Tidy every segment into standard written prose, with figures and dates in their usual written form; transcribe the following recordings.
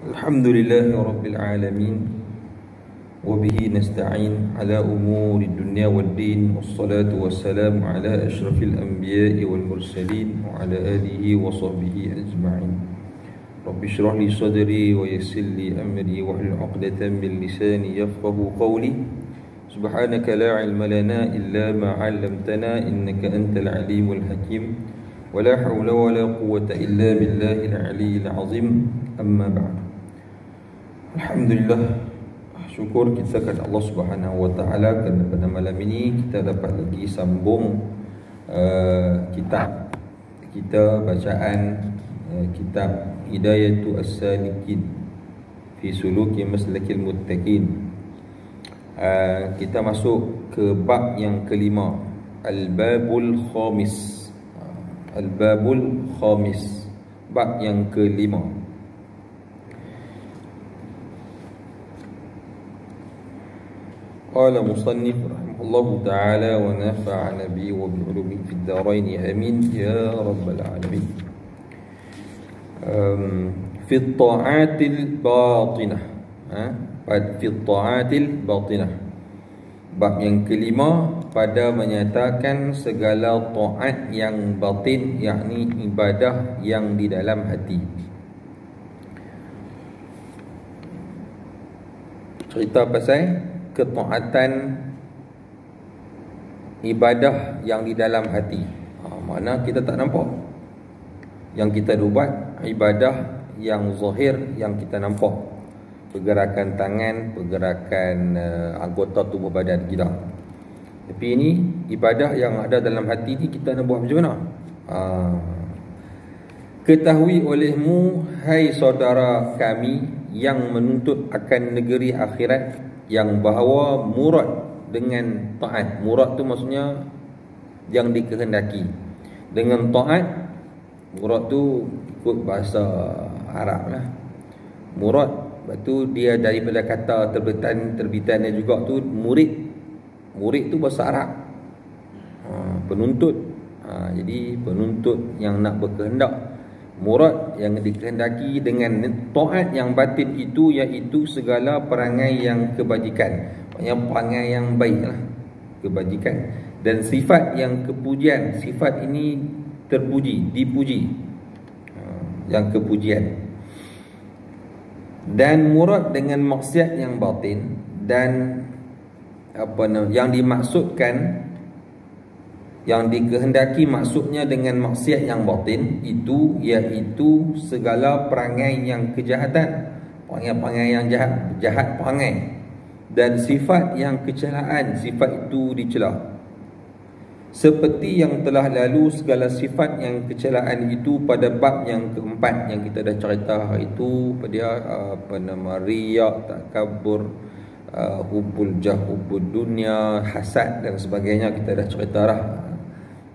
الحمد لله رب العالمين وبه نستعين على أمور الدنيا والدين والصلاة والسلام على أشرف الأنبياء والمرسلين وعلى آله وصحبه أجمعين رب اشرح لي صدري ويسر لي أمري واحلل عقدة من لساني يفقه قولي سبحانك لا علم لنا إلا ما علمتنا إنك أنت العليم الحكيم ولا حول ولا قوة إلا بالله العلي العظيم أما بعد. Alhamdulillah, syukur kita kepada Allah Subhanahu Wa Taala kerana pada malam ini kita dapat lagi sambung kitab kita bacaan kitab Hidayatu As-Salikin fi Suluki Maslakil Muttaqin. Kita masuk ke bab yang kelima, Al-Babul Khamis. Al-Babul Khamis, bab yang kelima. قال مصنف رحمه الله تعالى ونفعنا به وبعلومه في الدارين آمين يا رب العالمين. في الطاعات الباطنة، في الطاعات الباطنة. Bab yang kelima pada menyatakan segala taat yang batin, yakni ibadah yang di dalam hati. Cerita pasal ketaatan ibadah yang di dalam hati. Mana kita tak nampak. Yang kita buat ibadah yang zahir, yang kita nampak, pergerakan tangan, pergerakan anggota tubuh badan kita. Tapi ini ibadah yang ada dalam hati ni kita nak buat macam mana? Ketahui olehmu, hai saudara kami yang menuntut akan negeri akhirat, yang bahawa murad dengan taat, murad tu maksudnya yang dikehendaki. Dengan taat, murad tu ikut bahasa Arab lah. Murad, lepas tu dia daripada kata terbitannya juga tu murid. Murid tu bahasa Arab, penuntut. Jadi penuntut yang nak berkehendak. Murad yang dikehendaki dengan taat yang batin itu, iaitu segala perangai yang kebajikan, yang perangai yang baiklah, kebajikan, dan sifat yang kepujian. Sifat ini terpuji, dipuji, yang kepujian. Dan murad dengan maksiat yang batin, dan yang dimaksudkan, yang dikehendaki maksudnya dengan maksiat yang batin itu, iaitu segala perangai yang kejahatan, perangai-perangai yang jahat perangai, dan sifat yang kecelaan, sifat itu dicela. Seperti yang telah lalu segala sifat yang kecelaan itu pada bab yang keempat yang kita dah cerita hari itu, pada riak, takabur, hubul jah, hubul dunia, hasad dan sebagainya, kita dah cerita dah.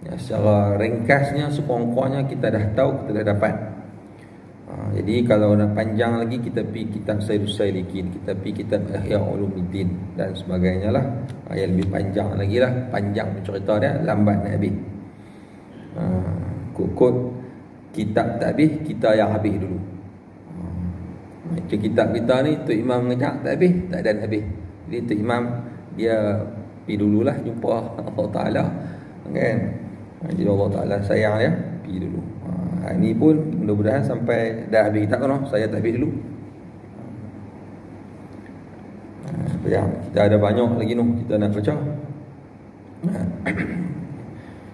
Secara ringkasnya, sekurang-kurangnya kita dah tahu, kita dah dapat. Jadi kalau nak panjang lagi, kita pergi kitab Sayyidus Salikin, kita pergi kitab Ihya Ulumuddin dan sebagainya lah. Yang lebih panjang lagi lah. Panjang cerita dia, lambat nak habis. Kut-kut kitab tak habis, kita yang habis dulu. Macam kitab kita ni, Tok Imam ngejak tak habis, tak ada habis. Jadi Tok Imam dia pergi dululah jumpa Allah Ta'ala, kan? Jadi Allah Ta'ala sayang ya, pergi dulu. Ini pun mudah-mudahan sampai dah habis kitab kan, saya tak habis dulu. Kita ada banyak lagi kita nak baca.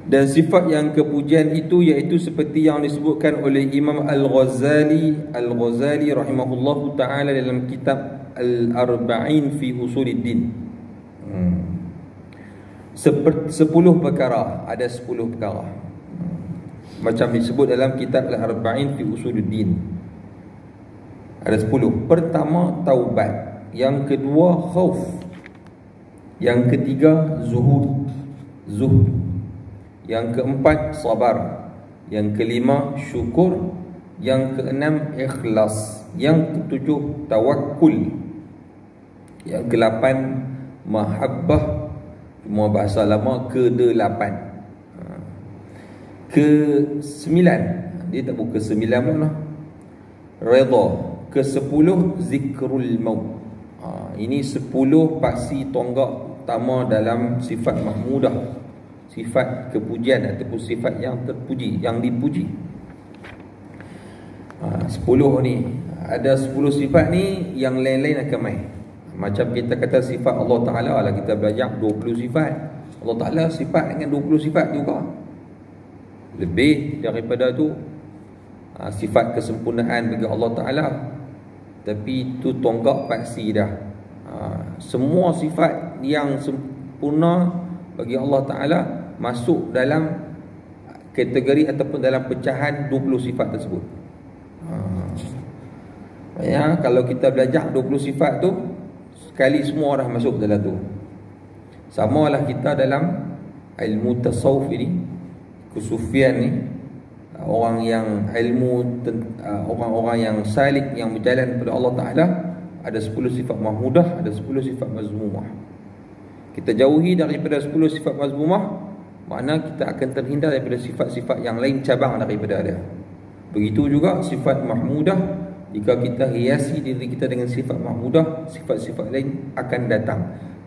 Dan sifat yang kepujian itu, iaitu seperti yang disebutkan oleh Imam Al-Ghazali rahimahullahu ta'ala dalam kitab Al-Arba'in fi Usuluddin. 10 perkara, ada 10 perkara macam disebut dalam kitab Al-Arba'in fi Usuluddin. Ada 10. Pertama, taubat. Yang kedua, khauf. Yang ketiga, zuhud. Yang keempat, sabar. Yang kelima, syukur. Yang keenam, ikhlas. Yang ketujuh, tawakkul. Yang ke-8, mahabbah. Semua bahasa lama. Ke-8, ke-9, dia tak buka 9 pula. Redha. ke-10 zikrul maut. Ini 10 paksi tonggak utama dalam sifat mahmudah, sifat kepujian ataupun sifat yang terpuji, yang dipuji. 10 ni, ada 10 sifat ni, yang lain-lain akan main. Macam kita kata sifat Allah Ta'ala lah, kita belajar 20 sifat. Allah Ta'ala sifat dengan 20 sifat juga. Lebih daripada tu, sifat kesempurnaan bagi Allah Ta'ala. Tapi itu tonggak paksi dah. Semua sifat yang sempurna bagi Allah Ta'ala masuk dalam kategori ataupun dalam pecahan 20 sifat tersebut. Ya, kalau kita belajar 20 sifat tu, sekali semua dah masuk dalam tu. Samalah kita dalam ilmu tasawuf ini, kesufian ni, orang yang ilmu, orang-orang yang salik, yang berjalan kepada Allah Ta'ala, ada 10 sifat mahmudah, ada 10 sifat mazmumah. Kita jauhi daripada 10 sifat mazmumah, makna kita akan terhindar daripada sifat-sifat yang lain cabang daripada dia. Begitu juga sifat mahmudah, jika kita hiasi diri kita dengan sifat mahmudah, sifat-sifat lain akan datang.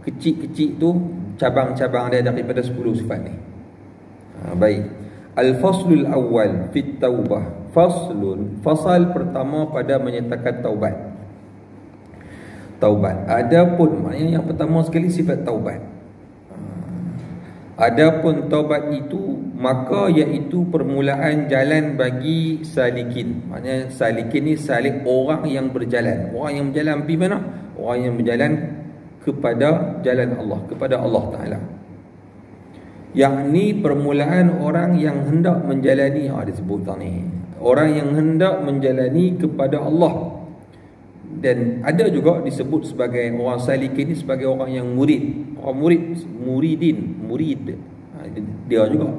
Kecil-kecil tu cabang-cabang dia daripada 10 sifat ni. Baik. Al-faslul awal fit taubah. Faslun, fasal pertama pada menyatakan taubat. Taubat. Adapun maknanya yang pertama sekali sifat taubat. Adapun taubat itu, maka iaitu permulaan jalan bagi salikin. Maknanya salikin ni salik orang yang berjalan. Orang yang berjalan pergi mana? Orang yang berjalan kepada jalan Allah, kepada Allah Ta'ala. Yakni permulaan orang yang hendak menjalani, disebut ni, orang yang hendak menjalani kepada Allah. Dan ada juga disebut sebagai orang salikin ni sebagai orang yang murid. Orang murid, murid dia juga.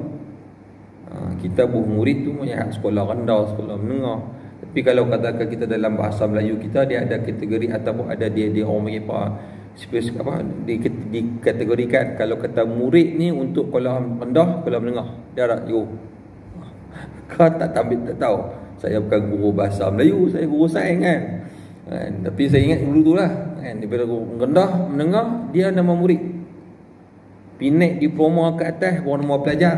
Kita murid tu punya sekolah rendah, sekolah menengah. Tapi kalau katakan kita dalam bahasa Melayu kita, dia ada kategori ataupun ada dia orang panggil apa, dikategorikan. Kalau kata murid ni untuk sekolah rendah, sekolah menengah, dia tak yo. Kau tak tahu. Saya bukan guru bahasa Melayu, saya guru sains kan. Tapi saya ingat dulu tu lah kan, daripada rendah, menengah, dia nama murid. Pinek diploma ke atas, baru nama pelajar.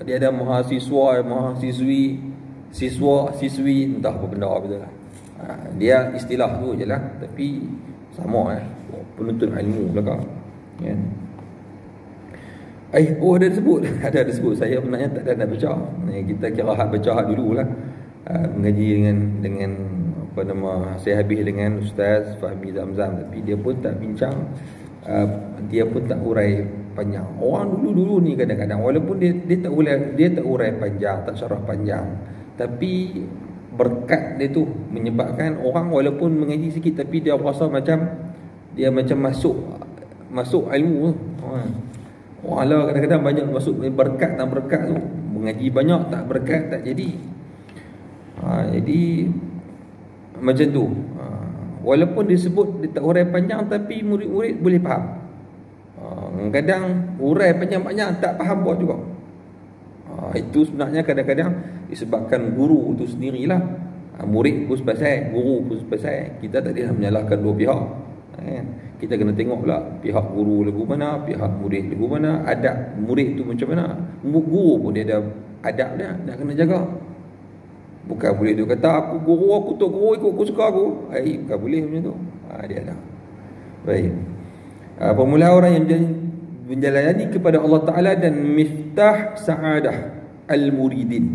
Dia ada mahasiswa, mahasiswi, siswi, entah apa benda betul lah. Dia istilah tu je lah. Tapi sama penuntut ilmu belakang kan. Ada disebut. Ada disebut. Saya sebenarnya tak ada baca. Kita kira baca dulu lah. Mengaji dengan apa nama, saya habis dengan Ustaz Fahmi Zamzam, tapi dia pun tak bincang, dia pun tak urai panjang. Orang dulu-dulu ni kadang-kadang walaupun dia tak urai panjang, tak syarah panjang, tapi berkat dia tu menyebabkan orang walaupun mengaji sikit tapi dia rasa macam dia macam masuk ilmu. Orang lah kadang-kadang banyak masuk berkat tak berkat tu, mengaji banyak tak berkat tak jadi. Jadi macam tu. Walaupun disebut dia tak urai panjang, tapi murid-murid boleh faham. Kadang urai panjang-panjang tak faham buat juga. Itu sebenarnya kadang-kadang disebabkan guru tu sendirilah. Murid pun sepasai, guru pun sepasai. Kita tak boleh menyalahkan dua pihak. Kita kena tengok pula pihak guru lagu mana, pihak murid lagu mana, adab murid tu macam mana. Guru pun dia ada adab dia, nak kena jaga. Bukan boleh dia kata aku guru, aku tok guru, ikut aku suka aku. Bukan boleh macam tu. Dia ada. Baik. Permulaan orang yang menjalani kepada Allah Ta'ala dan miftah sa'adah al-muridin.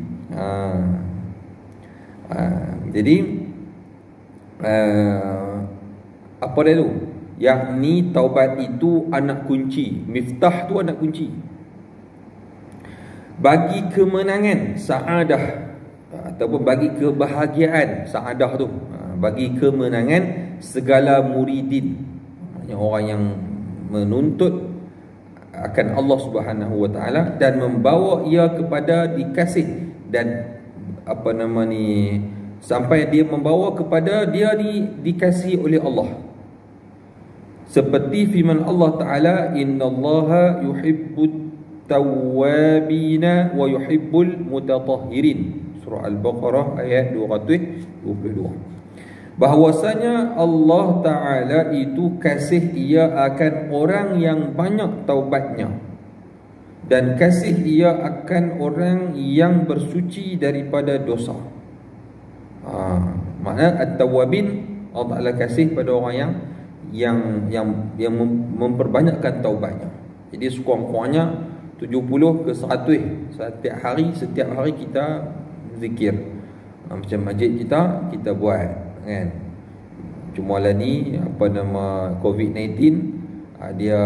Jadi apa dia tu? Yakni taubat itu anak kunci. Miftah tu anak kunci bagi kemenangan, sa'adah, ataupun bagi kebahagiaan, sa'adah tu, bagi kemenangan segala muridin, orang yang menuntut akan Allah Subhanahu wa taala dan membawa ia kepada dikasih dan apa nama ni, sampai dia membawa kepada dia dikasih oleh Allah. Seperti firman Allah Taala, innallaha yuhibbut tawwabina wa yuhibbul mutatahhirin. Surah Al-Baqarah ayat 222. bahwasanya Allah Ta'ala itu kasih ia akan orang yang banyak taubatnya, dan kasih ia akan orang yang bersuci daripada dosa. Makna at-tawwabin, Allah Ta'ala kasih pada orang yang memperbanyakkan taubatnya. Jadi sekurang-kurangnya 70 ke 100 setiap hari kita zikir. Macam masjid kita buat, kan. Cuma lah ni COVID-19, dia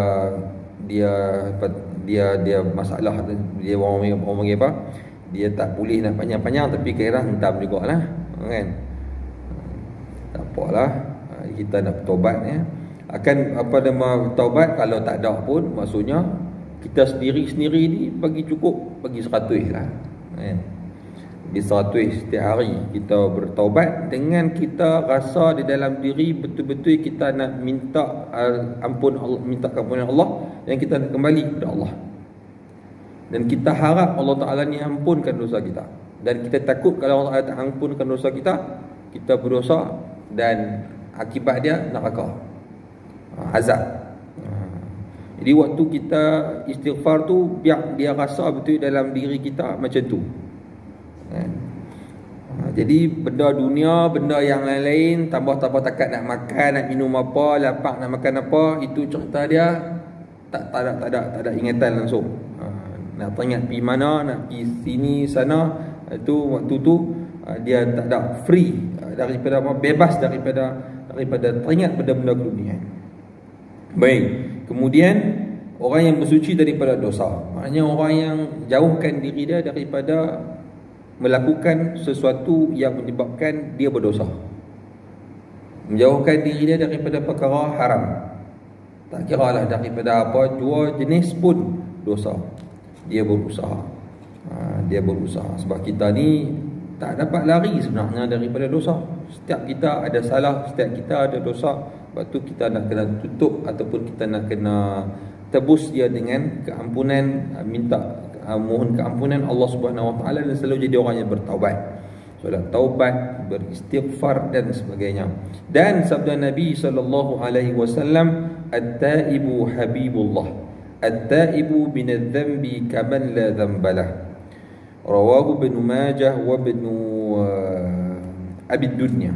masalah, dia orang panggil apa, dia tak boleh nak panjang-panjang, tapi kira hentam jugalah, kan. Tak apalah, kita nak bertaubat, ya. Akan taubat kalau tak ada pun, maksudnya kita sendiri ni bagi 100 lah, kan. Di 100 setiap hari kita bertaubat, dengan kita rasa di dalam diri betul-betul kita nak minta minta ampunan Allah, dan kita nak kembali kepada Allah, dan kita harap Allah Ta'ala ni ampunkan dosa kita, dan kita takut kalau Allah Ta'ala tak ampunkan dosa kita, kita berdosa dan akibat dia neraka, azab. Jadi waktu kita istighfar tu, biar dia rasa betul dalam diri kita macam tu, kan? Jadi benda dunia, benda yang lain-lain, tambah takat nak makan, nak minum apa, lapar nak makan apa, itu cerita dia tak ada ingatan langsung. Nak teringat pergi mana, nak pergi sini sana, itu waktu tu dia tak ada free daripada bebas daripada teringat benda-benda dunia. Baik, kemudian orang yang bersuci daripada dosa, maknanya orang yang jauhkan diri dia daripada melakukan sesuatu yang menyebabkan dia berdosa, menjauhkan diri dia daripada perkara haram, tak kira lah daripada apa, dua jenis pun dosa, dia berusaha. Sebab kita ni tak dapat lari sebenarnya daripada dosa. Setiap kita ada salah, setiap kita ada dosa. Sebab tu kita nak kena tutup, ataupun kita nak kena tebus dia dengan keampunan, mohon keampunan Allah Subhanahu Wa Taala, dan selalu jadi orang yang bertaubat, solat taubat, beristighfar dan sebagainya. Dan sabda Nabi sallallahu alaihi wasallam, at-taibu habibullah, at-taibu min adh-dhanbi kaman la dhanbalah. Rawahu Ibn Majah wa Ibn Abi Dunya.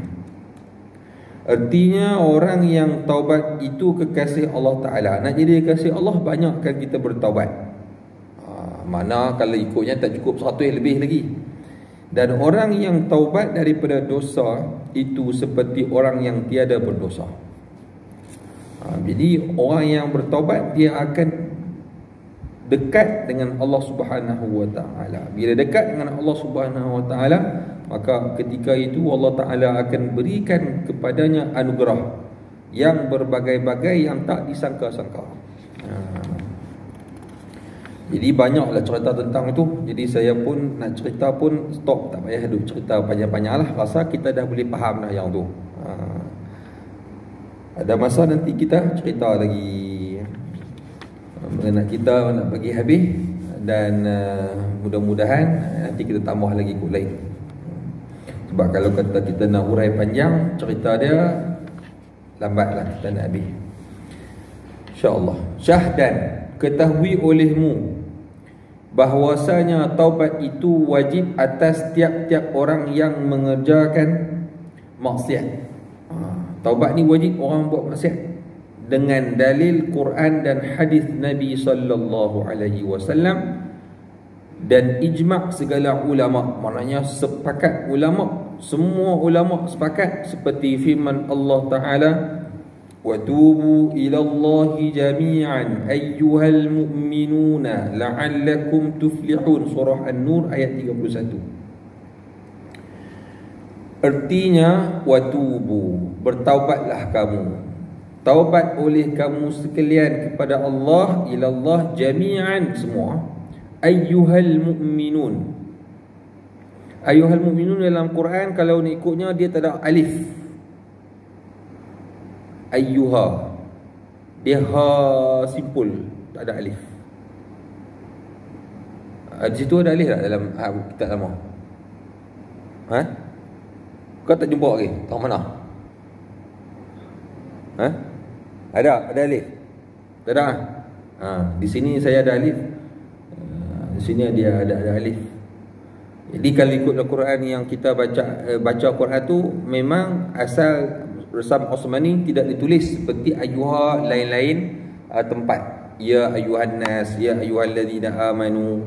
Artinya orang yang taubat itu kekasih Allah Ta'ala. Nak jadi kekasih Allah, banyakkan kita bertaubat. Mana kalau ikutnya tak cukup 100 lebih lagi. Dan orang yang taubat daripada dosa itu seperti orang yang tiada berdosa. Jadi orang yang bertaubat, dia akan dekat dengan Allah Subhanahu Wa Ta'ala. Bila dekat dengan Allah Subhanahu Wa Ta'ala, maka ketika itu Allah Ta'ala akan berikan kepadanya anugerah yang berbagai-bagai, yang tak disangka-sangka. Jadi banyaklah cerita tentang itu. Jadi saya pun nak cerita pun stop, tak payah duk cerita panjang-panjang lah. Rasa kita dah boleh faham dah yang tu. Ada masa nanti kita cerita lagi, nak kita nak bagi habis, dan mudah-mudahan nanti kita tambah lagi kot lain. Sebab kalau kata kita nak urai panjang cerita dia, lambatlah kita nak habis, InsyaAllah. Syahdan, ketahui olehmu bahwasanya taubat itu wajib atas tiap-tiap orang yang mengerjakan maksiat. Taubat ni wajib orang buat maksiat, dengan dalil Quran dan hadis Nabi sallallahu alaihi wasallam dan ijma' segala ulama. Maknanya sepakat ulama, semua ulama sepakat, seperti firman Allah Ta'ala, wa tubu ila Allahi jami'an ayyuhal mu'minuna la'allakum tuflihun. Surah An-Nur ayat 31. Artinya, wa tubu, bertaubatlah kamu, taubat oleh kamu sekalian kepada Allah, ila Allah jami'an, semua. Ayyuhal mu'minun. Ayyuhal mu'minun dalam Quran, kalau nak ikutnya, dia tak ada alif. Ayyuha, dia ha simpul, tak ada alif. Di situ ada alif tak dalam kitab lama? Kau tak jumpa lagi? Tahu mana? Ha? Ada alif? Tak ada. Di sini saya ada alif. Di sini dia ada alif. Jadi kalau ikut Al-Quran yang kita baca Quran tu, memang asal Rasam Osmani tidak ditulis seperti ayyuha lain-lain tempat. Ya ayyuhan nas, ya ayyuhalladzina amanu.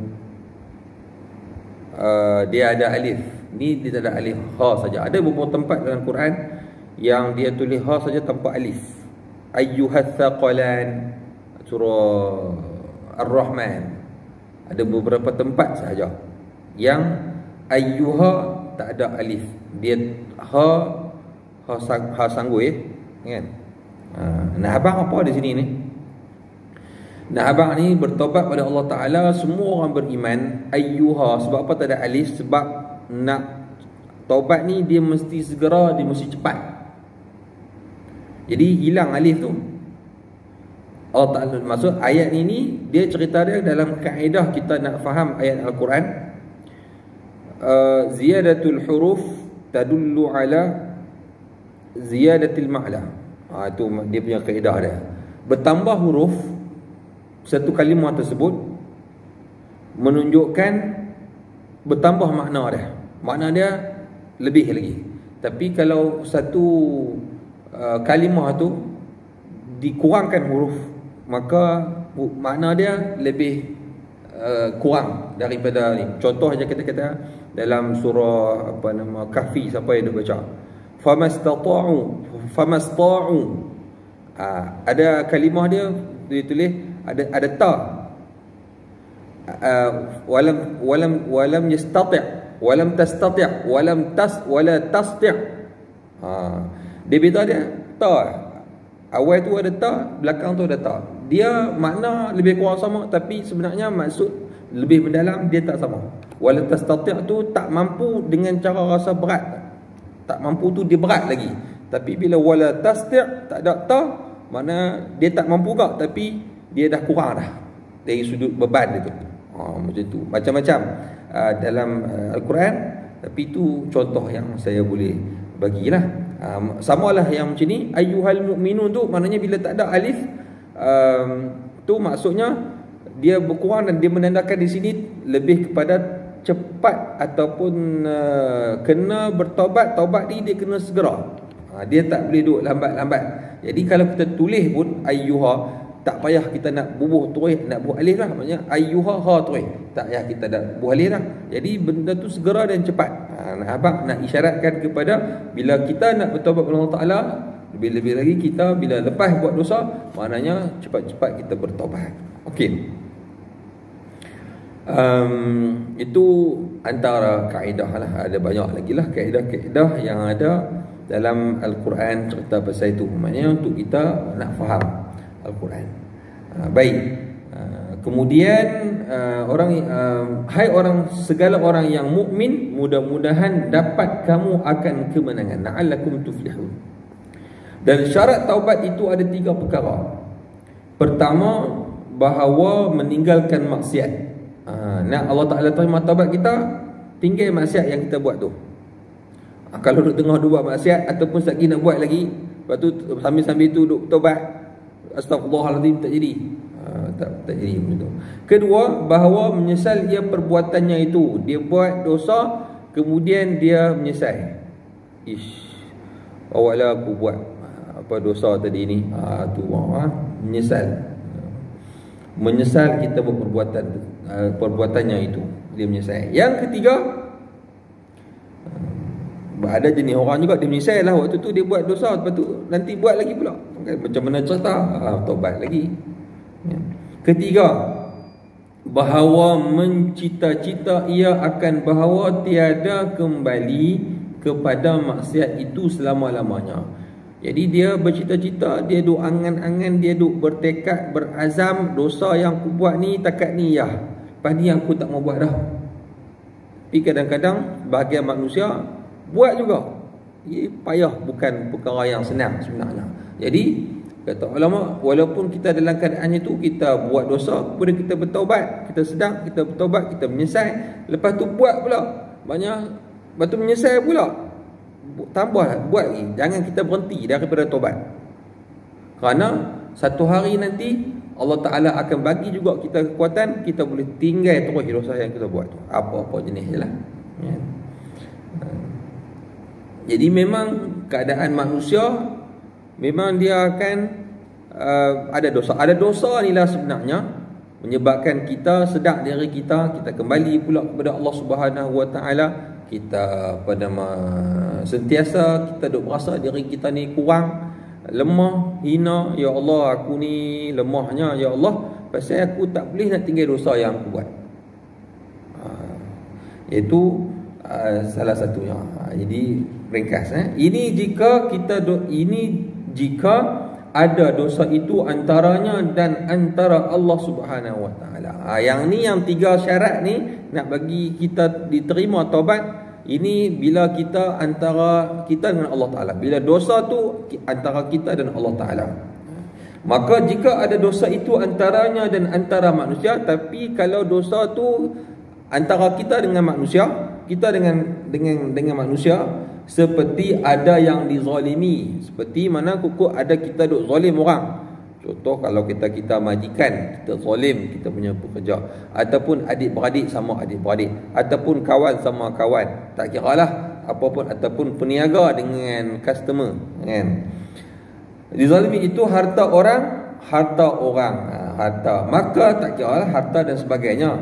Dia ada alif. Ni dia tak ada alif, ha saja. Ada beberapa tempat dalam Quran yang dia tulis ha saja tanpa alif. Ayyuhats thaqalan, surah Ar-Rahman. Ada beberapa tempat sahaja yang ayyuha tak ada alif. Dia ha sanggui kan. Nah abang apa di sini ni? Nah abang ni bertobat pada Allah Taala, semua orang beriman ayyuha. Sebab apa tak ada alif? Sebab nak taubat ni dia mesti segera, dia mesti cepat. Jadi hilang alif tu. Allah Ta'ala maksud ayat ini dia cerita dia dalam kaedah kita nak faham ayat Al-Quran. Ziyadatul huruf tadullu ala ziyadatil ma'la. Itu dia punya kaedah dia. Bertambah huruf satu kalimah tersebut menunjukkan bertambah makna dia. Makna dia lebih lagi. Tapi kalau satu kalimah tu dikurangkan huruf, maka makna dia lebih kurang daripada ni. Contoh aja kita kata dalam surah Kahfi, siapa yang dah baca? Famasta'u. Ada kalimah dia ditulis ada ta. Walam yastati', walam tastati', wala tasti'. Dia beza dia ta. Awal tu ada ta, belakang tu ada ta. Dia makna lebih kurang sama, tapi sebenarnya maksud lebih mendalam dia tak sama. Wala tastati' tu tak mampu dengan cara rasa berat. Tak mampu tu dia berat lagi. Tapi bila wala tasti' tak ada ta, mana dia tak mampu juga, tapi dia dah kurang dah dari sudut beban dia tu. Macam tu. Macam-macam dalam Al-Quran, tapi itu contoh yang saya boleh bagilah. Samalah yang macam ni, ayyuhal mu'minun tu maknanya bila tak ada alif, tu maksudnya dia berkurang, dan dia menandakan di sini lebih kepada cepat ataupun kena bertaubat. Taubat ni dia kena segera. Dia tak boleh duduk lambat-lambat. Jadi kalau kita tulis pun ayyuha, tak payah kita nak bubuh terus, nak bubuh alif lah. Maksudnya ayyuha ha terus, tak payah kita nak bubuh alif lah. Jadi benda tu segera dan cepat. Abang nak isyaratkan kepada bila kita nak bertaubat kepada Allah Ta'ala, lebih-lebih lagi kita bila lepas buat dosa, maknanya cepat-cepat kita bertaubat. Okey. Itu antara kaedah lah. Ada banyak lagi lah kaedah-kaedah yang ada dalam Al-Quran cerita pasal itu. Maknanya untuk kita nak faham Al-Quran. Baik. Kemudian hai orang, segala orang yang mukmin, mudah-mudahan dapat kamu akan kemenangan. La'allakum tuflihun. Dan syarat taubat itu ada 3 perkara. Pertama, bahawa meninggalkan maksiat. Nak Allah Ta'ala terima taubat kita, tinggal maksiat yang kita buat tu. Kalau duduk tengah buat maksiat ataupun lagi nak buat lagi, lepas tu sambil-sambil tu duduk taubat, astagfirullahaladzim, tak jadi. Tak jadi begitu. Kedua, bahawa menyesal ia perbuatannya itu. Dia buat dosa, kemudian dia menyesal. Awaklah aku buat apa dosa tadi ni. Tu menyesal. Menyesal kita buat perbuatannya itu. Dia menyesal. Yang ketiga, ada jenis orang juga dia menyesal lah waktu tu dia buat dosa, lepas tu nanti buat lagi pula. Macam mana cerita? Taubat lagi. Ketiga, bahawa mencita-cita ia akan bahawa tiada kembali kepada maksiat itu selama-lamanya. Jadi dia bercita-cita, dia duk angan-angan, dia duk bertekad, berazam, dosa yang aku buat ni takat ni ya, lepas ni aku tak mau buat dah. Tapi kadang-kadang bahagian manusia buat juga. Payah, bukan perkara yang senang sebenarnya. Jadi kata ulama, walaupun kita dalam keadaannya tu kita buat dosa, kemudian kita bertaubat, kita sedang, kita bertaubat, kita menyesal, lepas tu buat pula banyak, lepas tu menyesal pula, tambahlah buat lagi. Jangan kita berhenti daripada taubat. Kerana satu hari nanti Allah Ta'ala akan bagi juga kita kekuatan, kita boleh tinggal terus dosa yang kita buat tu, apa-apa jenis je lah, ya. Jadi memang keadaan manusia memang dia akan ada dosa. Ada dosa ni lah sebenarnya menyebabkan kita sedar diri kita, kita kembali pula kepada Allah Subhanahu Wa Ta'ala. Kita sentiasa kita duk berasa diri kita ni kurang, lemah, hina. Ya Allah, aku ni lemahnya, ya Allah, pasal aku tak boleh nak tinggal dosa yang aku buat. Itu salah satunya. Jadi ringkas, ini jika ada dosa itu antaranya dan antara Allah Subhanahu Wa Ta'ala. Yang ni, yang 3 syarat ni nak bagi kita diterima taubat. Ini bila kita antara kita dengan Allah Ta'ala. Bila dosa tu antara kita dan Allah Ta'ala. Maka jika ada dosa itu antaranya dan antara manusia, tapi kalau dosa tu antara kita dengan manusia, kita dengan manusia, seperti ada yang dizalimi, seperti mana kuku ada kita duk zalim orang. Contoh kalau kita majikan, kita zalim kita punya pekerja, ataupun adik-beradik sama adik-beradik, ataupun kawan sama kawan, tak kiralah apapun, ataupun peniaga dengan customer, kan. Dizalimi itu harta orang, harta, maka tak kiralah harta dan sebagainya,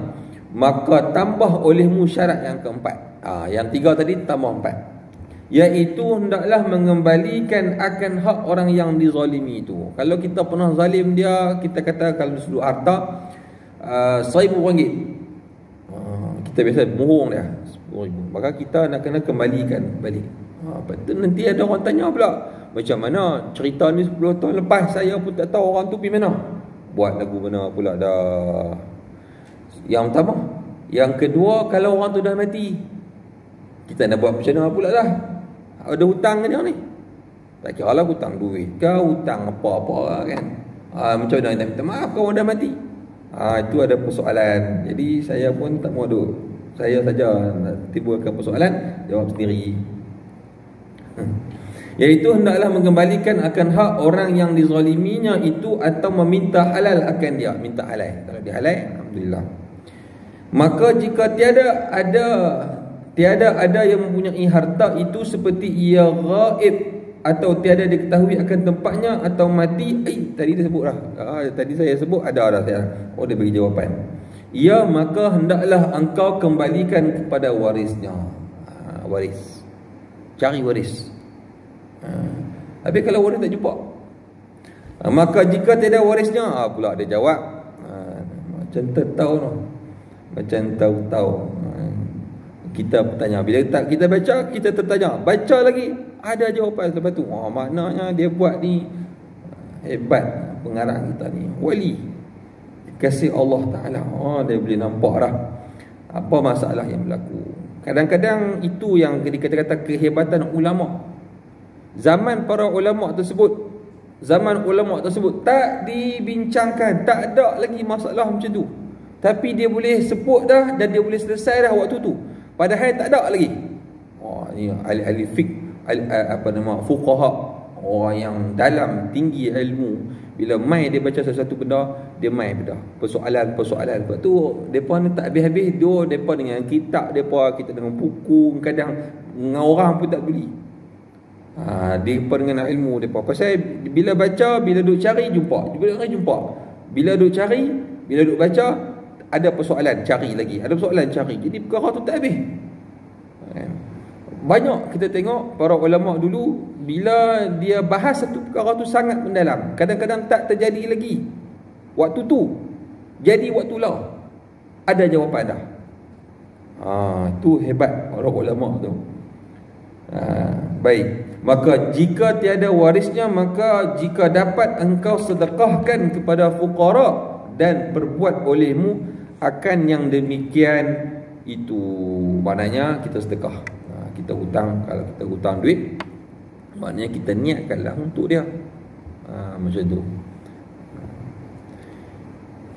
maka tambah olehmu syarat yang keempat. Yang 3 tadi tambah 4, iaitu hendaklah mengembalikan akan hak orang yang dizalimi itu. Kalau kita pernah zalim dia, kita kata kalau sudut harta RM1,000, kita biasa mohong dia RM10,000, maka kita nak kena kembalikan balik. Betul, nanti ada orang tanya pula, macam mana cerita ni 10 tahun lepas, saya pun tak tahu orang tu pergi mana, buat lagu mana pula dah. Yang pertama. Yang kedua, kalau orang tu dah mati, kita nak buat macam mana pula dah. Ada hutang kan dia ni, tak kira lah hutang duit ke, hutang apa-apa kan. Macam mana nak minta maaf kalau orang dah mati. Itu ada persoalan. Jadi saya pun tak mau duk, saya saja nak timbulkan persoalan, jawab sendiri. Iaitu hendaklah mengembalikan akan hak orang yang dizaliminya itu, atau meminta halal akan dia. Minta halal, kalau dia halal, alhamdulillah. Maka jika tiada ada yang mempunyai harta itu, seperti ia ghaib atau tiada diketahui akan tempatnya, atau mati. Tadi dia sebut dah. Tadi saya sebut ada dah saya. Dia bagi jawapan. Ya, maka hendaklah engkau kembalikan kepada warisnya. Waris. Cari waris. Tapi kalau waris tak jumpa, maka jika tiada warisnya, pula dia jawab macam tahu no. Macam tahu-tahu. Kita bertanya, bila kita baca, kita tertanya, baca lagi, ada jawapan lepas tu. Maknanya dia buat ni hebat, pengarang kita ni wali, kasih Allah Ta'ala. Dia boleh nampak dah apa masalah yang berlaku. Kadang-kadang itu yang dikata-kata kehebatan ulama. Zaman ulama tersebut tak dibincangkan, tak ada lagi masalah macam tu, tapi dia boleh sebut dah, dan dia boleh selesai dah waktu tu, padahal tak ada lagi. Ni ahli fiqh, fuqaha, orang yang dalam tinggi ilmu, bila mai dia baca sesuatu benda, dia mai bedah persoalan. Sebab tu depa ni tak habis-habis, depa dengan kitab depa, kita dengan buku, kadang dengan orang pun tak beli. Depa dengan ilmu depa, pasal bila baca, bila duk cari jumpa, bila duk cari, bila duk baca, ada persoalan cari lagi, jadi perkara tu tak habis. Banyak kita tengok para ulama dulu, bila dia bahas satu perkara tu sangat mendalam, kadang-kadang tak terjadi lagi waktu tu, jadi waktu lah ada jawapan dah. Tu hebat para ulama tu. Baik, maka jika tiada warisnya, maka jika dapat engkau sedekahkan kepada fuqara, dan perbuat olehmu akan yang demikian itu. Maknanya kita sedekah, kita hutang. Kalau kita hutang duit, maknanya kita niatkanlah untuk dia. Macam tu.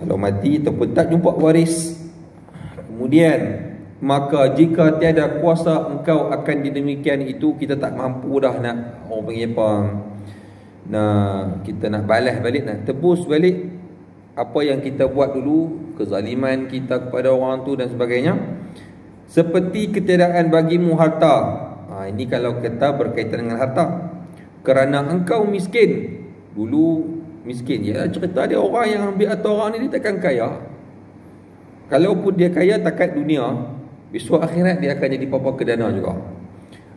Kalau mati ataupun tak jumpa waris, kemudian maka jika tiada kuasa engkau akan demikian itu, kita tak mampu dah nak, orang panggil apa, kita nak balas balik, nak tebus balik apa yang kita buat dulu, kezaliman kita kepada orang tu dan sebagainya. Seperti ketiadaan bagimu harta. Ini kalau kita berkaitan dengan harta. Kerana engkau miskin. Dulu miskin. Ya, cerita dia orang yang ambil harta orang ni, dia takkan kaya. Kalaupun dia kaya takat dunia, besok akhirat dia akan jadi papa kedana juga.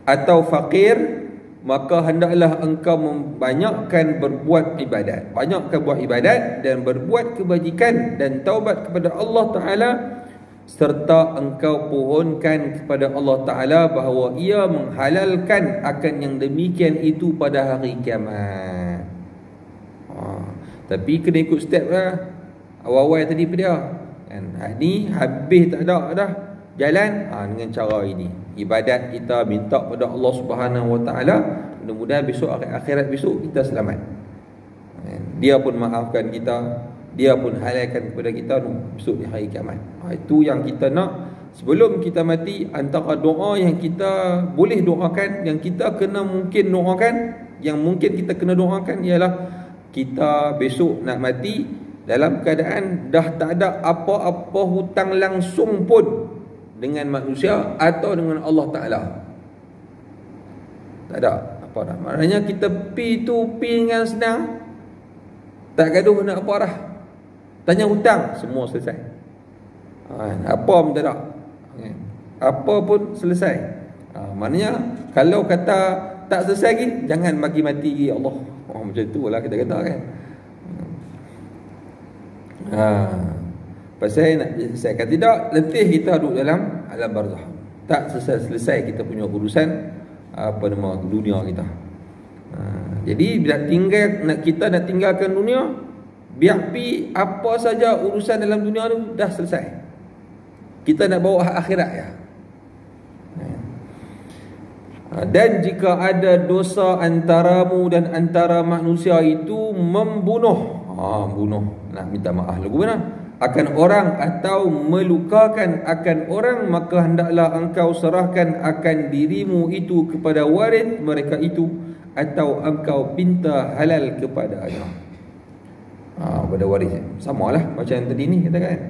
Atau fakir, maka hendaklah engkau membanyakkan berbuat ibadat. Banyakkan buat ibadat dan berbuat kebajikan dan taubat kepada Allah Ta'ala, serta engkau pohonkan kepada Allah Ta'ala bahawa ia menghalalkan akan yang demikian itu pada hari kiamat. Tapi kena ikut step lah. Awal-awal tadi pada dia kan, ni habis tak ada dah jalan dengan cara ini. Ibadat kita minta pada Allah Subhanahu Wa Taala, mudah-mudahan besok akhirat besok kita selamat. Dia pun maafkan kita, dia pun halalkan kepada kita besok di hari kiamat. Itu yang kita nak sebelum kita mati. Antara doa yang kita boleh doakan, yang kita kena mungkin doakan, yang mungkin kita kena doakan ialah kita besok nak mati dalam keadaan dah tak ada apa-apa hutang langsung pun dengan manusia atau dengan Allah Ta'ala. Tak ada apa dah. Maknanya kita pi dengan senang, tak gaduh nak apa dah. Tanya hutang, semua selesai. Apa pun tak ada. Apa pun selesai. Maknanya kalau kata tak selesai lagi, jangan maki-mati Allah. Macam tu lah kita kata kan. Pasal nak selesaikan, tidak letih kita duduk dalam alam barzakh. Tak selesai kita punya urusan dunia kita. Jadi bila kita nak tinggalkan dunia, biar pi apa saja urusan dalam dunia tu dah selesai. Kita nak bawa akhirat ya. Dan jika ada dosa antaramu dan antara manusia itu membunuh, bunuh, nak minta maaf lagu mana, akan orang atau melukakan akan orang, maka hendaklah engkau serahkan akan dirimu itu kepada waris mereka itu, atau engkau pinta halal kepadanya. Pada waris samalah macam yang tadi ni kata kan,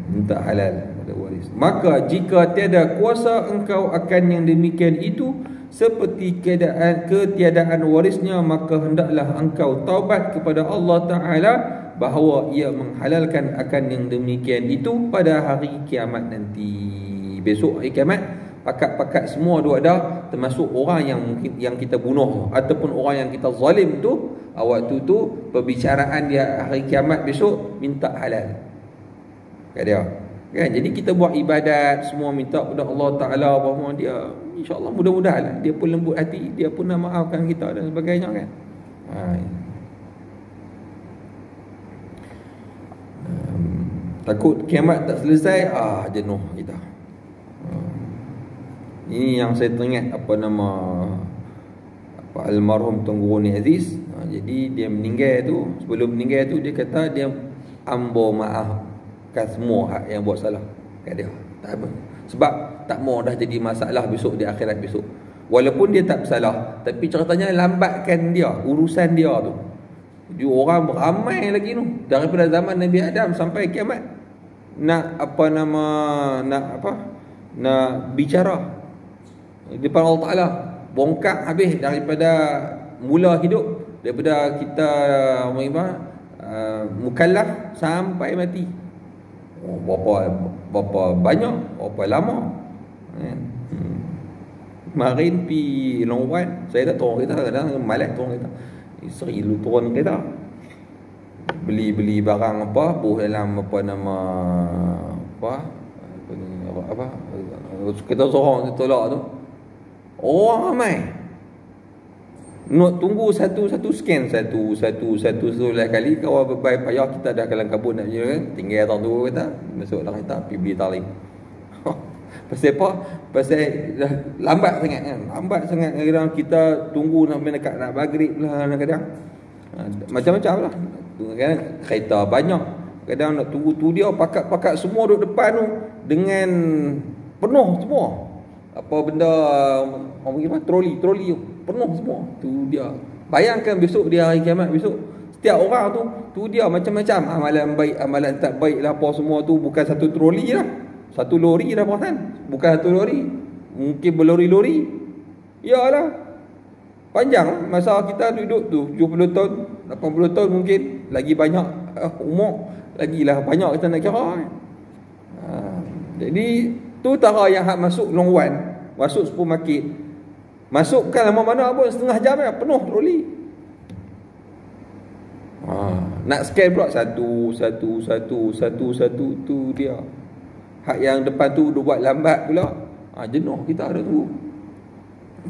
minta halal pada waris. Maka jika tiada kuasa engkau akan yang demikian itu, seperti ketiadaan warisnya, maka hendaklah engkau taubat kepada Allah Ta'ala bahawa ia menghalalkan akan yang demikian itu pada hari kiamat nanti. Besok hari kiamat, pakat-pakat semua dua ada, termasuk orang yang mungkin yang kita bunuh ataupun orang yang kita zalim tu. Waktu tu perbicaraan dia hari kiamat besok minta halal kat dia kan. Jadi kita buat ibadat semua, minta kepada Allah Ta'ala bahawa dia insya-Allah mudah-mudahan dia pun lembut hati, dia pun nak maafkan kita dan sebagainya kan. Takut kiamat tak selesai, jenuh kita. Ini yang saya teringat almarhum Tuan Guru Ni Aziz. Jadi dia meninggal tu, sebelum meninggal tu dia kata dia ambo maafkan semua hak yang buat salah kat dia. Tak apa. Sebab tak mau dah jadi masalah besok di akhirat besok. Walaupun dia tak bersalah, tapi ceritanya lambatkan dia urusan dia tu. Jadi orang beramai lagi tu daripada zaman Nabi Adam sampai kiamat nak bicara di depan Allah Ta'ala, bongkar habis daripada mula hidup, daripada kita mukallaf sampai mati. Berapa banyak, berapa lama kan? Kemarin pi Longwan, saya tak turun kereta, kadang malas turun kereta. Isteri lu turun kereta, beli barang buh dalam kita sorong tolak tu. Orang ramai nak tunggu satu scan satu kali. Kalau berbaik payah kita dah kalang kabut nak je kan, tinggal datang tu kata masuk dalam kereta pergi beli tali. Pasal apa? Pasal dah lambat sangat kan. Lambat sangat kadang kita tunggu sampai dekat nak maghrib lah kadang. Macam-macam lah. Kadang kereta banyak, kadang nak tunggu tu dia pakat-pakat semua duduk depan tu dengan penuh semua. Apa benda orang panggil troli tu penuh semua. Tu dia Bayangkan besok dia hari kiamat besok, setiap orang tu dia macam-macam amalan baik, amalan tak baik lah, apa semua tu bukan satu troli lah. Satu lori dah perasan. Bukan satu lori, mungkin berlori-lori. Yalah, panjang lah masa kita duduk tu, 70 tahun, 80 tahun mungkin. Lagi banyak umur, lagilah banyak kita nak kira. Jadi tu tara yang hak masuk long one, masuk supermarket, masukkan lama mana pun setengah jam ya, penuh troli. Nak scan pula satu tu dia. Hak yang depan tu dia buat lambat pula. Jenuh kita ada tu.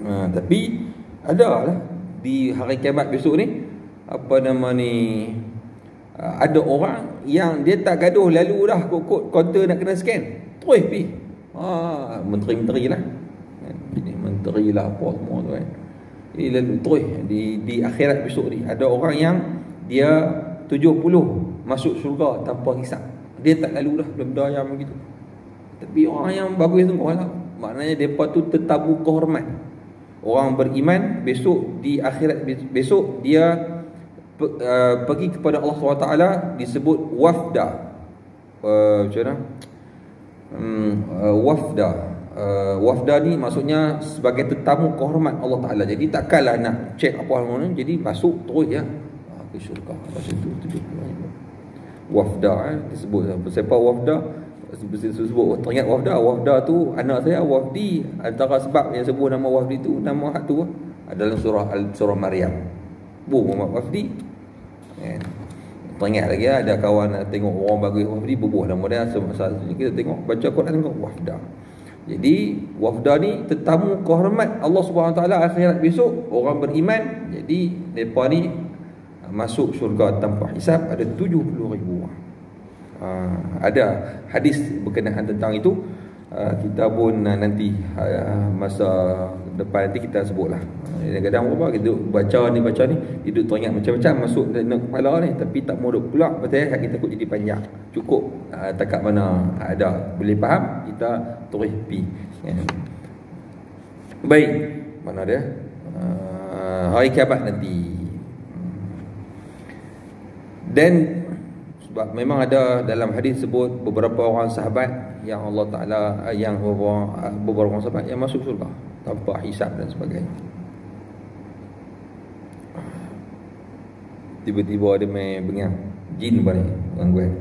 Tapi ada lah di hari kiamat besok ni, apa nama ni, ada orang yang dia tak gaduh, lalu dah kod kaunter nak kena scan, terus pergi. Menteri-menteri lah, ini menteri lah apa semua tu kan. Ini lalu terus di akhirat besok ni ada orang yang dia 70 masuk syurga tanpa hisap. Dia tak lalu dah benda yang begitu. Tapi orang yang bagus sungguh lah, maknanya mereka tu tetamu kehormat. Orang beriman besok di akhirat besok dia pergi kepada Allah SWT, disebut wafda. Macam mana? Wafda ni maksudnya sebagai tetamu kehormat Allah Ta'ala. Jadi takkanlah nak cek apa mana, jadi masuk terus ya ke syurga. Macam tu 70 wafda disebut. Siapa wafda? Sebut teringat wafda tu anak saya Wafdi. Antara sebab yang sebut nama Wafdi tu, nama hak tu adalah surah Maryam. Muhammad Wafdi. Teringat lagi ada kawan tengok orang bagus Wafdi, bubuh nama dia. Semasa kita tengok baca Quran tengok wafda. Jadi wafda ni tetamu kehormat Allah Subhanahu Taala akhirat besok, orang beriman. Jadi depa ni masuk syurga tanpa hisab, ada 70,000 orang. Ada hadis berkenaan tentang itu. Kita pun nanti masa depan nanti kita sebutlah. Kadang-kadang apa kita baca ni hidup teringat macam-macam masuk dalam kepala ni, tapi tak mau duk keluar. Betul kita takut jadi panjang. Cukup takat mana ada boleh faham, kita terus pi. Baik, mana dia? Hari kiamat nanti. Dan sebab memang ada dalam hadis sebut beberapa orang sahabat yang Allah Ta'ala, yang beberapa orang sahabat yang masuk surga tanpa hisab dan sebagainya. Tiba-tiba ada main bengang jin balik gangguan.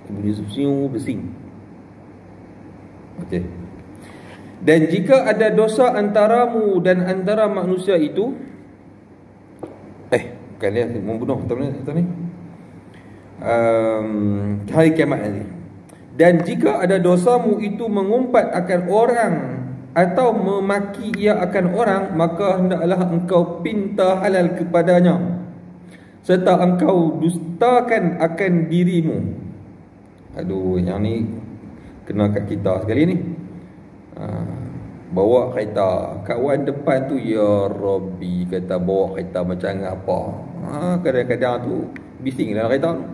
Bunyi subsiu besing. Okey. Dan jika ada dosa antaramu dan antara manusia itu, bukan dia membunuh atau ni hari kiamat nanti. Dan jika ada dosamu itu mengumpat akan orang atau memaki ia akan orang, maka hendaklah engkau pinta halal kepadanya, serta engkau dustakan akan dirimu. Aduh, yang ni kena kat kita sekali ni. Bawa kereta, kawan depan tu, ya Rabbi, kata bawa kereta macam apa. Kadang-kadang tu bising dalam kereta tu.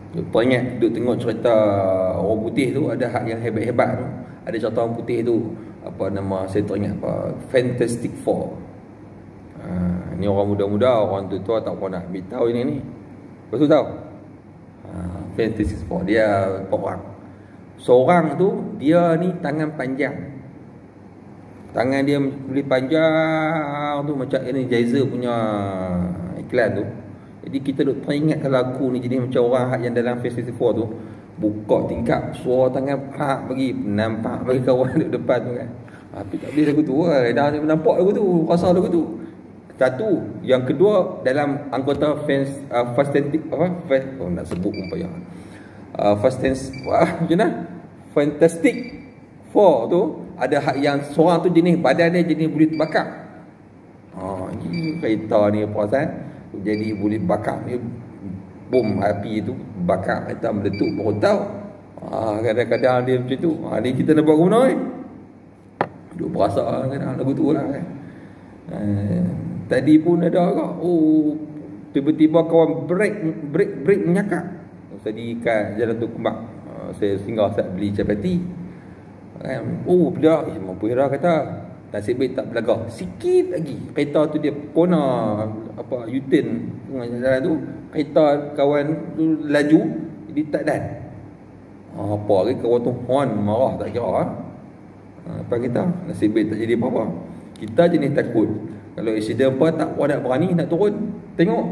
Lepas ingat duduk tengok cerita orang putih tu, ada hak yang hebat-hebat tu. Ada cerita orang putih tu, apa nama, saya teringat apa, Fantastic Four. Ni orang muda-muda, orang tua-tua tak pernah nak beritahu ini ni. Lepas tu tahu Fantastic Four, dia orang. Seorang tu dia ni tangan panjang. Tangan dia boleh panjang tu macam Energizer punya iklan tu. Jadi kita duk teringat kalau aku ni jenis macam orang yang dalam Fantastic Four tu, buka tingkap, suara tangan pak bagi, nampak bagi kawan duduk depan tu kan. Tapi tak boleh lagu tu lah. Dah nampak lagu tu, rasa lagu tu. Satu, yang kedua dalam anggota Fantastic nak sebut pun payah. Fantastic Four tu ada hak yang seorang tu jenis badan dia jenis boleh terbakar. Ni kereta ni perasan jadi boleh bakar ni, bom api tu bakar kereta meletup baru tahu. Kadang-kadang dia macam tu. Ni kita nak buat guna ni. Duk berasa kadang lagu tu lah kan. Tadi pun ada agak, tiba-tiba kawan break menyakak. Tadi kat jalan tu Kembang, Saya singgah saya beli capati kan. Oh pula mampu era kata nasib baik tak berlagak sikit lagi kereta tu dia kona apa U-turn tengah jalan tu, kereta kawan tu laju jadi tak dan. Apa lagi kawan tu hon marah tak kira apa kita nasib baik tak jadi apa-apa. Kita jenis takut kalau accident apa tak nak berani nak turun. Tengok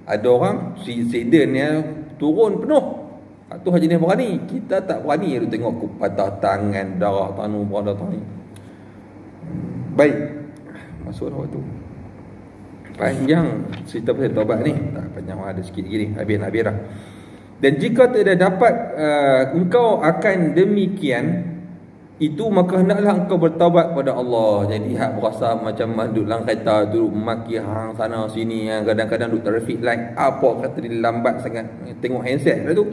ada orang sedan ni turun penuh, tu jenis berani. Kita tak berani tu, tengok aku patah tangan, darah tanu berada tani. Baik, masuk dah waktu. Panjang cerita pasal taubat ni. Tak panjang, ada sikit lagi ni. Habis dah. Dan jika tidak dapat engkau akan demikian itu, maka hendaklah engkau bertaubat pada Allah. Jadi hak berasa macam duduk dalam kereta tu maki hang sana sini, yang kadang-kadang duduk traffic light, apa kata dia lambat sangat, tengok handset dah tu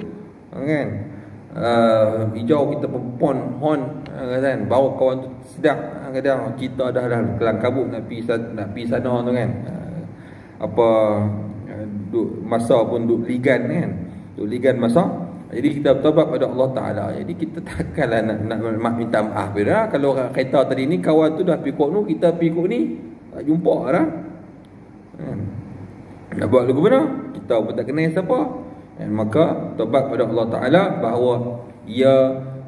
kan. Hijau kita pun hon kan, bawa kawan tu sedap, kadang kita dah kelang kabut nak pergi sana tu kan. Apa duk masa pun duk ligan kan, duk ligan masa. Jadi kita bertaubat pada Allah Ta'ala. Jadi kita takkanlah nak minta maaf dah. Kalau kereta tadi ni kawan tu dah pikuk ni, kita pikuk ni tak jumpa dah kan. Nak buat lagu mana? Kita pun tak kenal siapa. Dan maka taubat pada Allah Ta'ala bahawa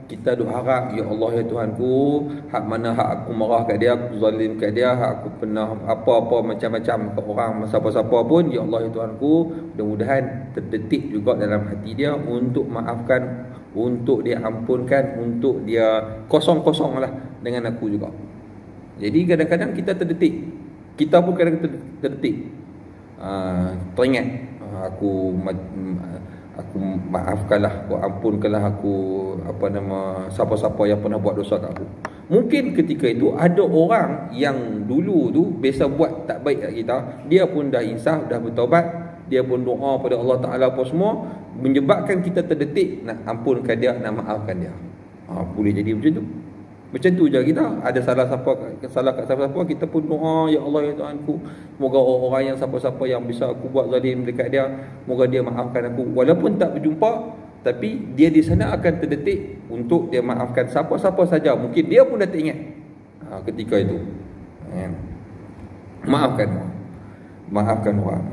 kita duk harap, ya Allah ya Tuhanku, hak mana hak aku marah kat dia, aku zalim kat dia, hak aku pernah apa-apa macam-macam ke orang, siapa-siapa pun, ya Allah ya Tuhanku, mudah-mudahan terdetik juga dalam hati dia untuk maafkan, untuk dia ampunkan, untuk dia kosong-kosong lah dengan aku juga. Jadi kadang-kadang kita terdetik, kita pun kadang-kadang terdetik, teringat, aku maafkanlah, aku ampunkanlah aku, siapa-siapa yang pernah buat dosa kat aku. Mungkin ketika itu ada orang yang dulu tu biasa buat tak baik kat kita, dia pun dah insaf, dah bertaubat, dia pun doa pada Allah Ta'ala apa semua, menyebabkan kita terdetik nak ampunkan dia, nak maafkan dia. Boleh jadi macam tu. Macam tu je kita. Ada salah kat siapa-siapa, kita pun doa, ya Allah ya Tuhanku, moga orang yang siapa-siapa yang bisa aku buat zalim dekat dia, moga dia maafkan aku. Walaupun tak berjumpa, tapi dia di sana akan terdetik untuk dia maafkan siapa-siapa saja. Mungkin dia pun dah tak ingat ketika itu. Maafkan orang.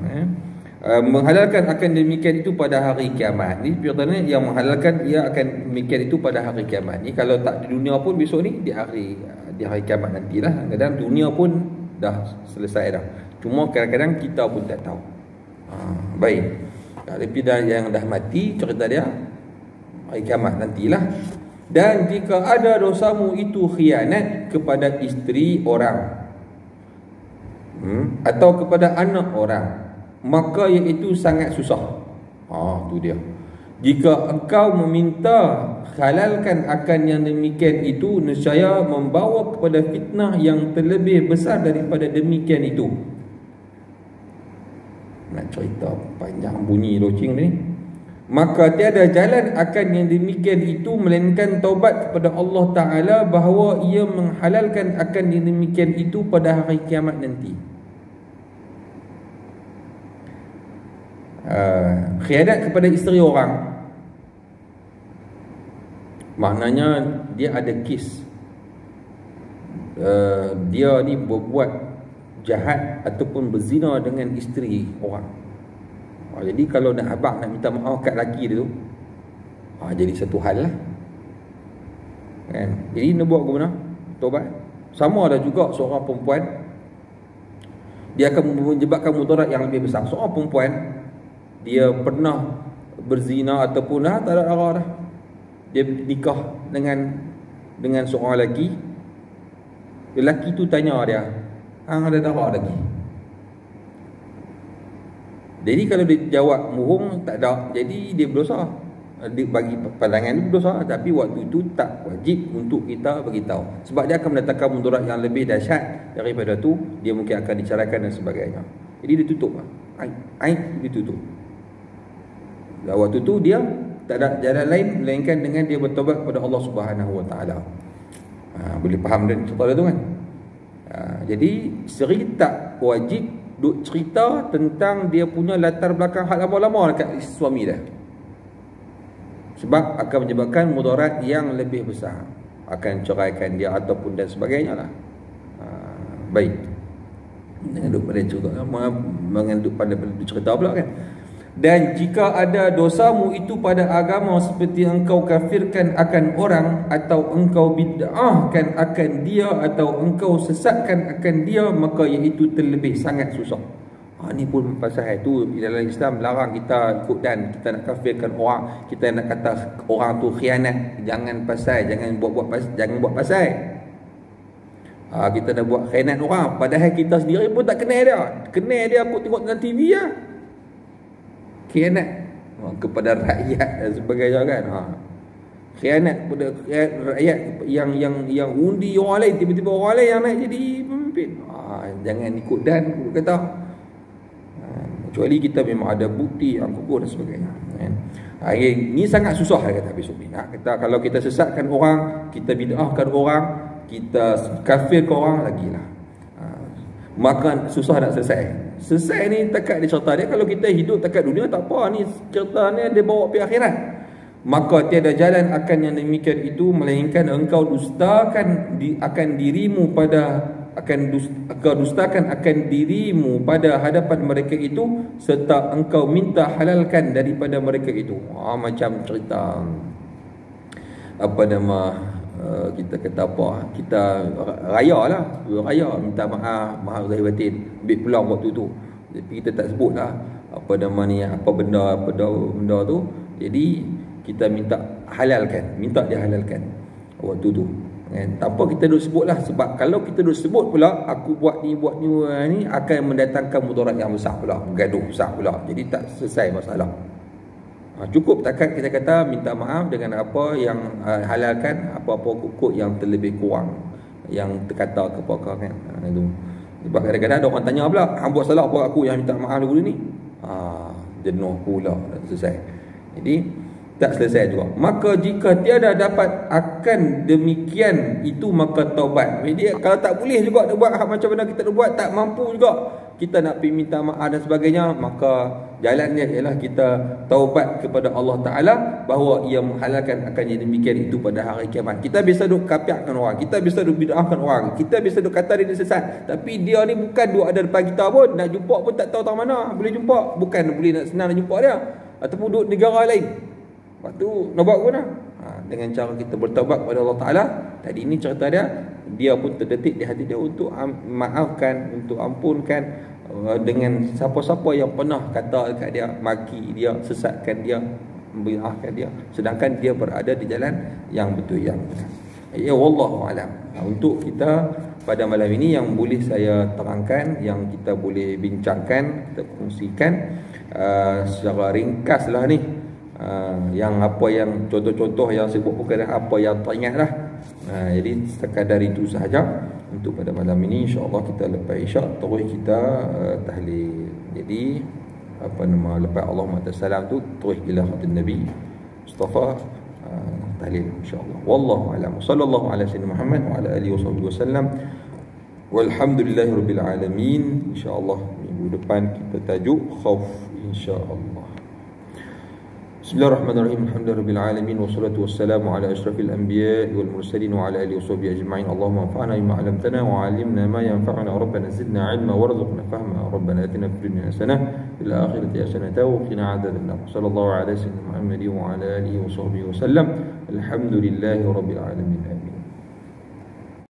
Menghalalkan akan demikian itu pada hari kiamat. Ni pertama yang menghalalkan, ia akan demikian itu pada hari kiamat. Ni kalau tak di dunia pun besok ni di hari kiamat nantilah. Kadang dunia pun dah selesai dah. Cuma kadang-kadang kita pun tak tahu. Baik. Tapi yang dah mati, cerita dia hari kiamat nantilah. Dan jika ada dosamu itu khianat kepada isteri orang, atau kepada anak orang, maka iaitu sangat susah. Tu dia. Jika engkau meminta halalkan akan yang demikian itu, nescaya membawa kepada fitnah yang terlebih besar daripada demikian itu. Nak cerita panjang bunyi loceng ni. Maka tiada jalan akan yang demikian itu melainkan taubat kepada Allah Ta'ala, bahawa ia menghalalkan akan yang demikian itu pada hari kiamat nanti. Khianat kepada isteri orang, maknanya dia ada kes, dia ni berbuat jahat ataupun berzina dengan isteri orang. Jadi kalau nak abang nak minta maaf kat lelaki dia tu, jadi satu hal lah kan. Jadi nak buat ke mana? Taubat. Sama ada juga seorang perempuan, dia akan menyebabkan mudarat yang lebih besar. Seorang perempuan, dia pernah berzina ataupun tak ada arah dah, dia nikah dengan seorang lelaki tu tanya dia, hang ada darah lagi? Jadi kalau dia jawab murung tak ada, jadi dia berdosa. Dia bagi pandangan itu berdosa, tapi waktu itu tak wajib untuk kita beritahu, sebab dia akan mendatangkan mudarat yang lebih dahsyat daripada tu. Dia mungkin akan diceraikan dan sebagainya. Jadi dia tutup, aib ditutup. Dan waktu tu dia tak ada jalan lain melainkan dengan dia bertaubat kepada Allah Subhanahu Wa Taala. Boleh faham dan cerita tu kan? Jadi isteri tak wajib duk cerita tentang dia punya latar belakang hal lama-lama dekat suami dia. Sebab akan menyebabkan mudarat yang lebih besar, akan ceraikan dia ataupun dan sebagainya lah. Baik, mengandung pada cerita, mengandung pada cerita pula kan. Dan jika ada dosamu itu pada agama seperti engkau kafirkan akan orang, atau engkau bid'ahkan akan dia, atau engkau sesatkan akan dia, maka iaitu terlebih sangat susah. Ni pun pasal itu dalam Islam larang kita ikut dan kita nak kafirkan orang, kita nak kata orang tu khianat, jangan buat pasal. Kita dah buat khianat orang, padahal kita sendiri pun tak kenal dia pun tengok dalam TV lah. Khianat kepada rakyat dan sebagainya kan. Khianat kepada rakyat yang undi orang lain, tiba-tiba orang lain yang naik jadi pemimpin. Jangan ikut dan kata. Kecuali kita memang ada bukti yang kukuh dan sebagainya. Ini sangat susah kata Habib Sufi. Kata kalau kita sesatkan orang, kita bid'ahkan orang, kita kafirkan orang lagi lah. Maka susah nak selesai. Selesai ni takat dia cerita dia, kalau kita hidup takat dunia tak apa, ni cerita ni dia bawa pergi akhirat. Maka tiada jalan akan yang demikian itu melainkan engkau dustakan akan dirimu pada hadapan mereka itu, serta engkau minta halalkan daripada mereka itu. Macam cerita kita kata apa, kita raya minta maaf zahir batin, ambil pulang waktu tu, tapi kita tak sebut lah apa benda tu. Jadi kita minta dia halalkan waktu tu kan, tanpa kita duk sebut lah. Sebab kalau kita duk sebut pula, aku buat ni akan mendatangkan mudarat yang besar pula, gaduh besar pula, jadi tak selesai masalah. Cukup takat kita kata minta maaf dengan apa yang halalkan, apa-apa kukut yang terlebih kurang yang terkata kepada kan. Itu sebab kadang-kadang ada orang tanya pula, hang buat salah apa aku yang minta maaf dulu ni. Jenuh pula, tak selesai. Jadi tak selesai juga. Maka jika tiada dapat akan demikian itu, maka taubat. Jadi kalau tak boleh juga nak buat macam mana kita nak buat, tak mampu juga kita nak pergi minta maaf dan sebagainya, maka jalannya ialah kita taubat kepada Allah Ta'ala bahawa ia menghalalkan akan jadi demikian itu pada hari kiamat. Kita biasa duk kapiakkan orang, kita biasa duk bid'ahkan orang, kita biasa duk kata dia sesat, tapi dia ni bukan duk ada depan kita pun, nak jumpa pun tak tahu mana boleh jumpa, bukan boleh nak senang nak jumpa dia, ataupun duk negara lain. Lepas tu nak buat guna dengan cara kita bertaubat kepada Allah Ta'ala. Tadi ini cerita dia pun terdetik di hati dia untuk maafkan, untuk ampunkan dengan siapa-siapa yang pernah kata dekat dia, maki dia, sesatkan dia, membid'ahkan dia, sedangkan dia berada di jalan yang betul, yang benar. Ya wallahu alam. Untuk kita pada malam ini yang boleh saya terangkan, yang kita boleh bincangkan, kita kongsikan secara ringkas lah ni. Yang apa yang contoh-contoh yang saya buat bukan apa yang teringat lah. Jadi sekadar itu sahaja untuk pada malam ini. InsyaAllah kita lepas isyak terus kita tahlil. Jadi lepas Allahumma salam tu terus ila khatim Nabi Mustafa tahlil insyaAllah. Wallahu a'lam. Sallallahu ala sayyidina Muhammad wa ala alihi wasallam. Walhamdulillahirabbil alamin. InsyaAllah minggu depan kita tajuk khauf insyaAllah. Bismillahirrahmanirrahim. Alhamdulillahirabbil alamin wassalatu wassalamu ala asyrafil anbiya'i wal mursalin wa ala alihi washabbihi ajma'in. Allahumma anfa'na bima 'allamtana wa 'allimna ma yanfa'una. Rabbana zidna 'ilma warzuqna fahma. Rabbana atina fid dunya hasanah wa fil akhirati hasanah wa qina 'adzabannar. Sallallahu ala sayyidina Muhammadin wa ala alihi washabbihi wasallam. Alhamdulillahirabbil alamin. Amin.